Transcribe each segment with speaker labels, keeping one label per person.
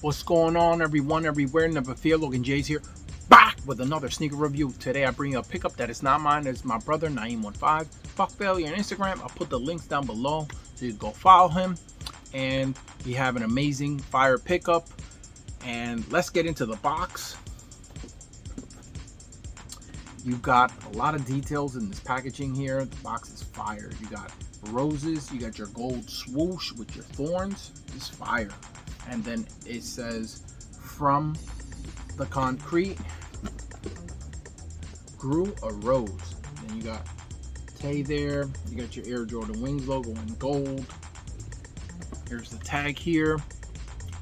Speaker 1: What's going on, everyone, everywhere? Never fear. Logan J's here, back with another sneaker review. Today I bring you a pickup that is not mine. It's my brother, Naeem15. Fuck failure on Instagram. I'll put the links down below so you can go follow him. And we have an amazing fire pickup. And let's get into the box. You got a lot of details in this packaging here. The box is fire. You got roses. You got your gold swoosh with your thorns. It's fire. And then it says, from the concrete grew a rose. And you got Tay there. You got your Air Jordan Wings logo in gold. Here's the tag here.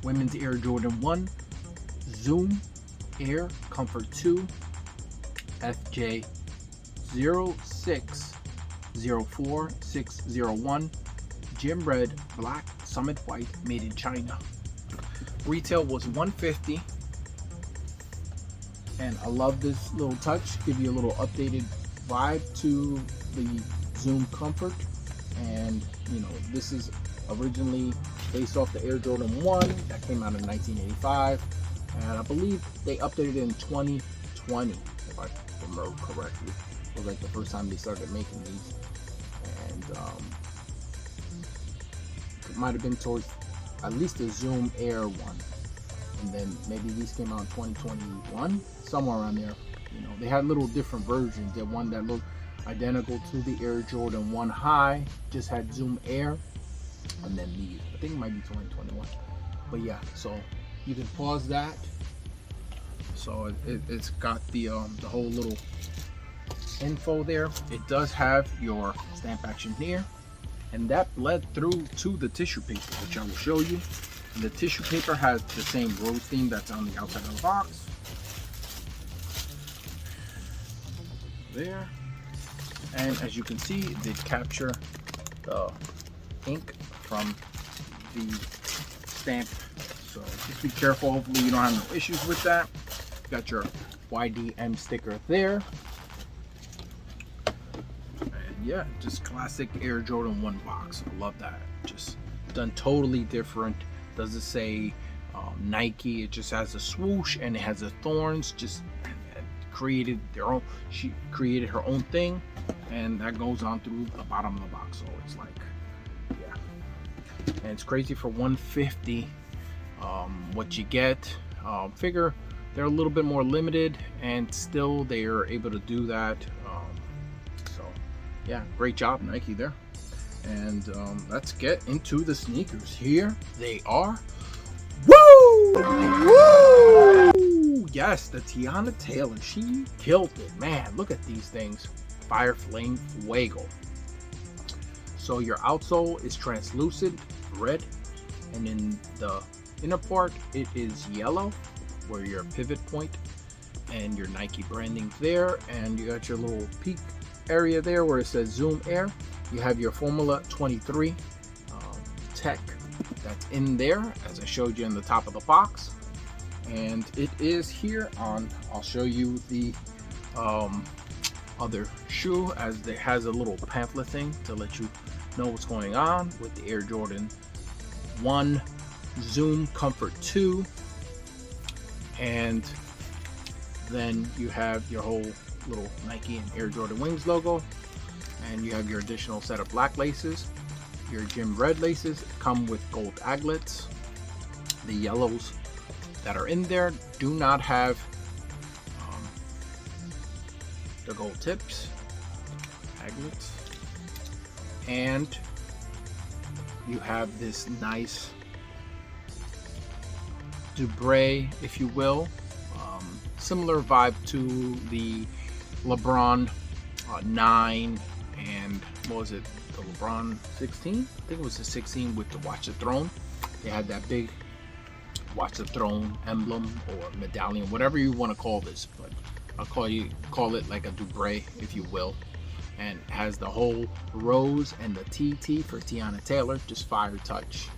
Speaker 1: Women's Air Jordan 1 Zoom Air Comfort 2 FJ 0604601 Gym Red Black Summit White, made in China. Retail was $150, and I love this little touch. Give you a little updated vibe to the Zoom Comfort. And you know, this is originally based off the Air Jordan 1 that came out in 1985, and I believe they updated it in 2020, if I remember correctly. It was like the first time they started making these, and it might have been towards at least the Zoom Air one, and then maybe these came out in 2021, somewhere around there. You know, they had little different versions. The one that looked identical to the Air Jordan 1 High just had Zoom Air, and then these, I think it might be 2021. But yeah, so you can pause that. So it's got the whole little info there. It does have your stamp action here, and that bled through to the tissue paper, which I will show you. And the tissue paper has the same rose theme that's on the outside of the box. There. And as you can see, they capture the ink from the stamp. So just be careful. Hopefully you don't have no issues with that. Got your YDM sticker there. Yeah, just classic Air Jordan 1 box. I love that. Just done totally different. Doesn't say Nike. It just has a swoosh and it has the thorns. Just created their own. She created her own thing, and that goes on through the bottom of the box. So it's like, yeah. And it's crazy for $150. What you get. Figure they're a little bit more limited, and still they are able to do that. Yeah, great job, Nike there. And let's get into the sneakers. Here they are. Woo! Woo! Yes, the Teyana Taylor. She killed it. Man, look at these things. Fire Flame Fuego. So your outsole is translucent red, and in the inner part it is yellow, where your pivot point and your Nike branding there. And you got your little peak area there where it says Zoom Air. You have your Formula 23 tech that's in there, as I showed you in the top of the box. And it is here on, I'll show you the other shoe, as it has a little pamphlet thing to let you know what's going on with the Air Jordan 1 Zoom Comfort 2. And then you have your whole little Nike and Air Jordan Wings logo, and you have your additional set of black laces. Your gym red laces come with gold aglets. The yellows that are in there do not have the gold tips, aglets. And you have this nice Dubray, if you will, similar vibe to the LeBron 9 and what was it, the LeBron 16? I think it was the 16 with the Watch the Throne. They had that big Watch the Throne emblem or medallion, whatever you want to call this, but I'll call it like a Dubray, if you will. And it has the whole rose and the TT for Teyana Taylor. Just fire touch.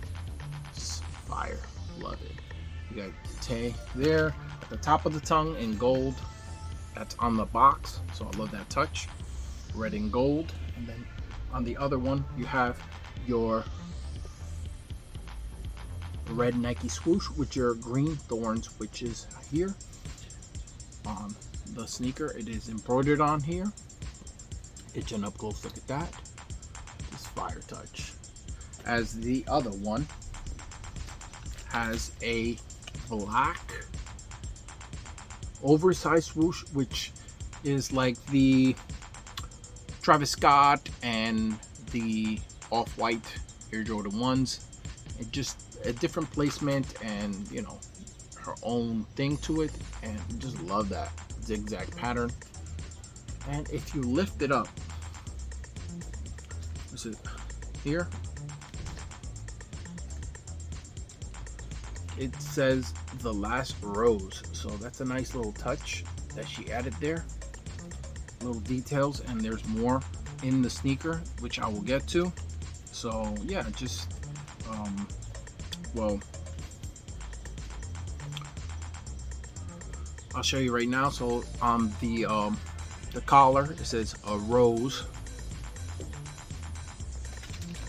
Speaker 1: Just fire. Love it. You got Tay there at the top of the tongue in gold, that's on the box, so I love that touch. Red and gold. And then on the other one you have your red Nike swoosh with your green thorns, which is here on the sneaker. It is embroidered on here. Get you an up close look at that. This fire touch. As the other one has a black oversized swoosh, which is like the Travis Scott and the off-white Air Jordan 1s. It just a different placement and, you know, her own thing to it, and just love that zigzag pattern. And if you lift it up, this is here, it says the last rose, so that's a nice little touch that she added there. Little details, and there's more in the sneaker which I will get to. So yeah, just well, I'll show you right now. So on the collar it says a rose,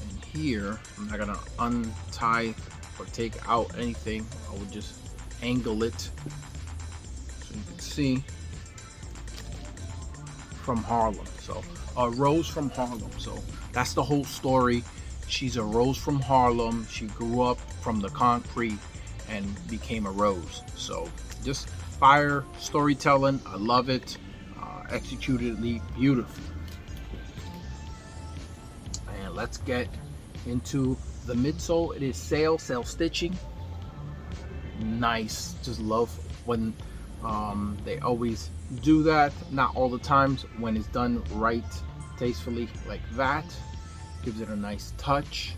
Speaker 1: and here I'm not gonna untie or take out anything. I will just angle it so you can see from Harlem. So a rose from Harlem. So that's the whole story. She's a rose from Harlem. She grew up from the concrete and became a rose. So just fire storytelling. I love it. Executed beautifully. And let's get into the midsole. It is sail stitching. Nice. Just love when they always do that. Not all the times, when it's done right, tastefully like that. Gives it a nice touch,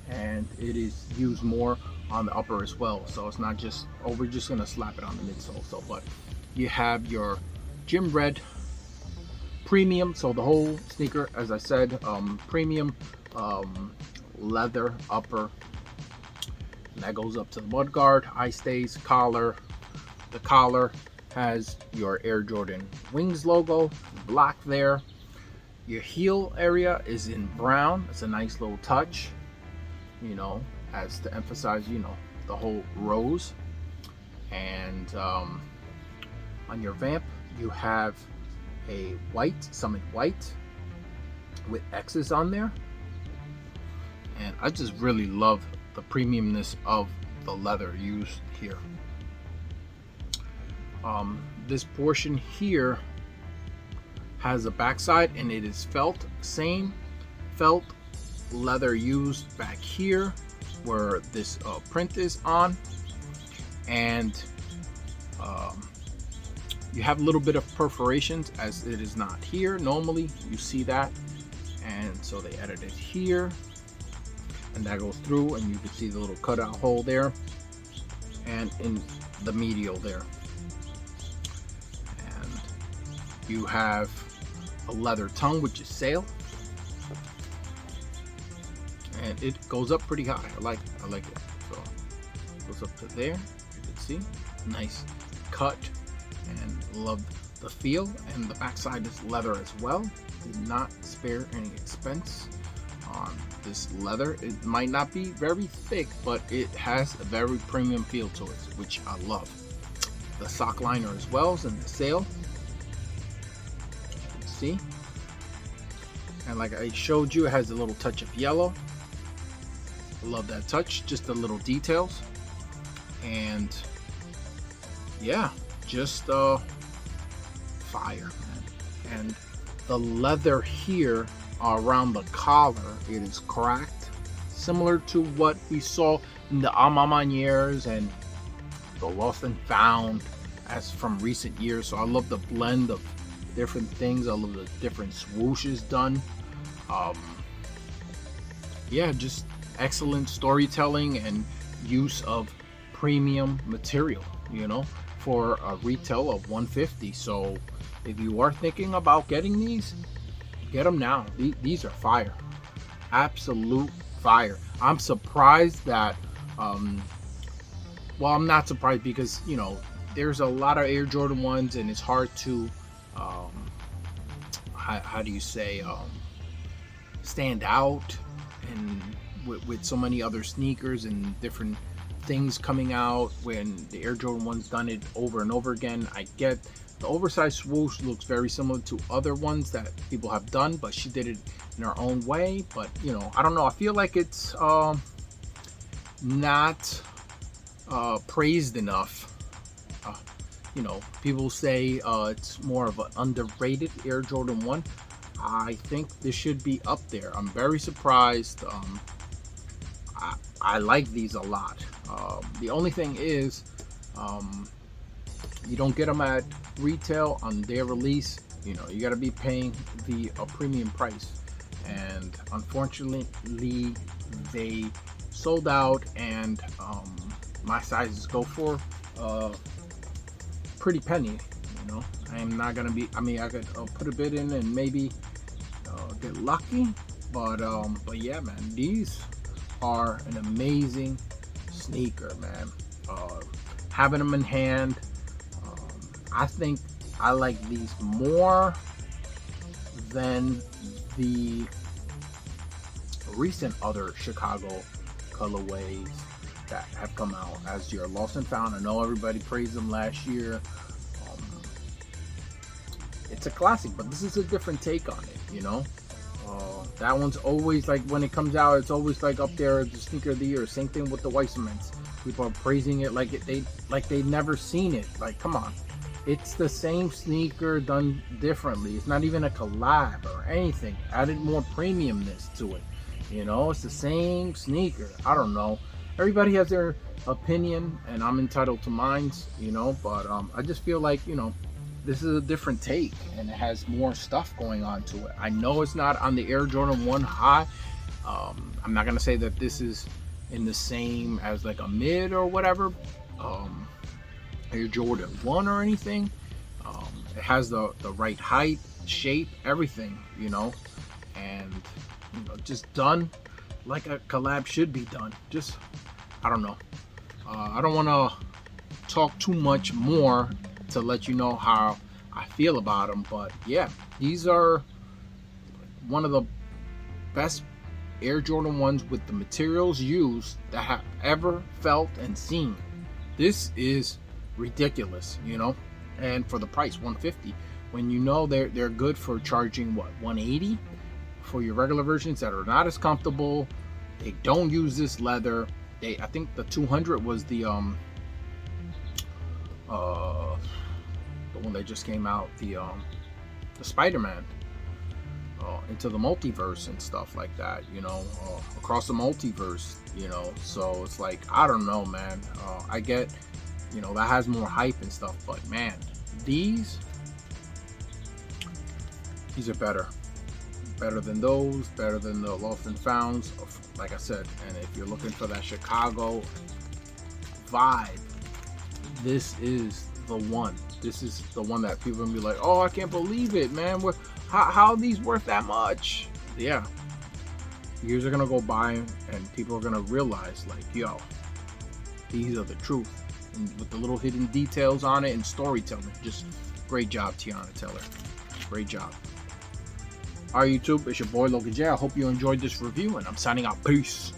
Speaker 1: and it is used more on the upper as well. So it's not just, oh, we're just gonna slap it on the midsole. So, but you have your gym red premium. So the whole sneaker, as I said, premium leather upper, and that goes up to the mud guard, eye stays, collar. The collar has your Air Jordan Wings logo, black there. Your heel area is in brown. It's a nice little touch, you know, as to emphasize, you know, the whole rose. And on your vamp you have a white, summit white with X's on there. And I just really love the premiumness of the leather used here. This portion here has a backside, and it is felt. Same felt leather used back here where this print is on, and you have a little bit of perforations as it is not here. Normally you see that, and so they added it here, and that goes through, and you can see the little cutout hole there, and in the medial there. And you have a leather tongue, which is sail, and it goes up pretty high. I like it. So it goes up to there. You can see, nice cut, and love the feel. And the backside is leather as well. Did not spare any expense on this leather. It might not be very thick, but it has a very premium feel to it, which I love. The sock liner as well is in the sail. You can see, and like I showed you, it has a little touch of yellow. I love that touch, just the little details. And yeah, just fire, man. And the leather here around the collar, it is cracked, similar to what we saw in the Amamaniers and the Lost and Found as from recent years. So I love the blend of different things. I love the different swooshes done. Yeah, just excellent storytelling and use of premium material, you know, for a retail of $150. So if you are thinking about getting these, get them now. These are fire, absolute fire. I'm surprised that well, I'm not surprised, because you know there's a lot of Air Jordan 1s and it's hard to how do you say, stand out, and with so many other sneakers and different things coming out when the Air Jordan 1's done it over and over again. I get the oversized swoosh looks very similar to other ones that people have done, but she did it in her own way. But you know, I don't know, I feel like it's not praised enough. You know, people say it's more of an underrated Air Jordan 1. I think this should be up there. I'm very surprised. I like these a lot. The only thing is, you don't get them at retail on their release. You know, you got to be paying a premium price, and unfortunately, they sold out. And my sizes go for pretty penny. You know, I'm not gonna be. I mean, I could put a bid in and maybe get lucky, but yeah, man, these are an amazing sneaker, man. Having them in hand, I think I like these more than the recent other Chicago colorways that have come out as your lost and found. I know everybody praised them last year. It's a classic, but this is a different take on it, you know. That one's always like, when it comes out, it's always like up there, the sneaker of the year. Same thing with the White Cements. People are praising it like they've never seen it. Like, come on, it's the same sneaker done differently. It's not even a collab or anything. Added more premiumness to it. You know, it's the same sneaker. I don't know. Everybody has their opinion, and I'm entitled to mine. You know, but I just feel like, you know, this is a different take, and it has more stuff going on to it. I know it's not on the Air Jordan 1 high. I'm not gonna say that this is in the same as like a mid or whatever, Air Jordan 1 or anything. It has the right height, shape, everything, you know, and you know, just done like a collab should be done. Just, I don't know. I don't want to talk too much more to let you know how I feel about them, but yeah, these are one of the best Air Jordan 1s with the materials used that I have ever felt and seen. This is ridiculous, you know, and for the price, $150, when you know they're good for charging what, $180 for your regular versions that are not as comfortable. They don't use this leather. I think the 200 was the one that just came out, the Spider-Man into the multiverse and stuff like that, you know, across the multiverse, you know. So it's like, I don't know, man. I get, you know, that has more hype and stuff, but man, these are better than those, better than the lost and founds, like I said. And if you're looking for that Chicago vibe, this is the one. This is the one that people will be like, oh, I can't believe it, man. How are these worth that much? Yeah. Years are going to go by and people are going to realize, like, yo, these are the truth. And with the little hidden details on it and storytelling. Just great job, Teyana Taylor. Great job. All right, YouTube, it's your boy Logan J. I hope you enjoyed this review, and I'm signing out. Peace.